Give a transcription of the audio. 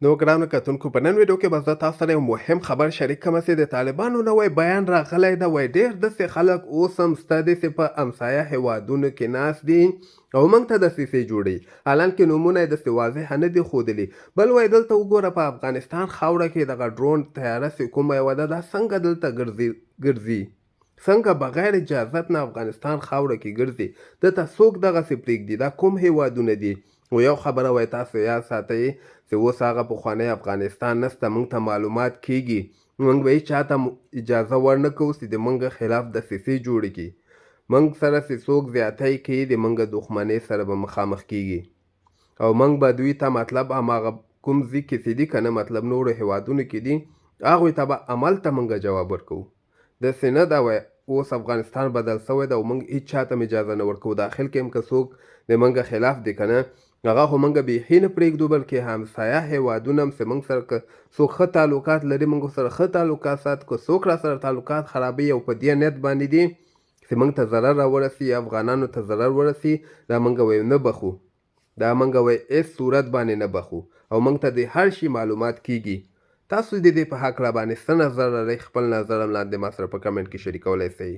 نو ګرانو کتونکو په نن ویډیو کې به زه تاسو سره یو مهم خبر شریکوم چې د طالبانو نوی بیان راغلی ده. وایي ډېر داسې خلک اوس هم سته داسې په امسایه هیوادونو کې ناست دي او موږ ته دسیسې جوړوي، حالانکې نومونه یې داسې واضح نه دي ښودلي. بل وایي دلته وګوره په افغانستان خاوره کې دغه ډرون تیاره چې کومه یوه ده دا څنګه دلته ګرځي څنګه بغیر اجازت نه افغانستان خاوره کې ګرځي، دلته څوک دغسې پرېږدي، دا کوم هیوادونه دي. و یو خبره وایي تاسو یاد ساتئ چې اوس هغه پخوانی افغانستان نسته، موږ ته معلومات کیږي، موږ به هیڅ چاته اجازه ورنه کوو چې د موږ خلاف دسیسې جوړې کړي. موږ سره چې څوک زیاتی کوي د موږ دښمنۍ سره به مخامخ کیږي او موږ به دوی ته مطلب هماغه کوم ځای کې چې دي که نه مطلب نورو هیوادونو کې دي هغوی ته به عملته موږ جواب ورکوو. داسې نه ده وایي اوس افغانستان بدل سوی ده او موږ هیڅ چاته هم اجازه نه ورکوو. داخل کې هم که څوک د موږ خلاف دی که نه هغه خو موږ بیخي نه پرېږدو، بلکې همسایه هیوادونه هم چې موږ سره که څوک ښه تعلقات لري موږ سره ښه تعلقات ساتو، که څوک را سره تعلقات خرابوي او په دې نیت باندې دي چې موږ ته ضرر راورسي، افغانانو ته ضرر ورسي، دا موږ وایو نه بخو، دا موږ وایو هېڅ صورت باندې نه بخو او موږ ته د هر شي معلومات کیږي. تاسو د دې په هکله باندې څه نظر لرئ؟ خپل نظر هم لاندې ما سره په کمنټ کې شریکولی شئ.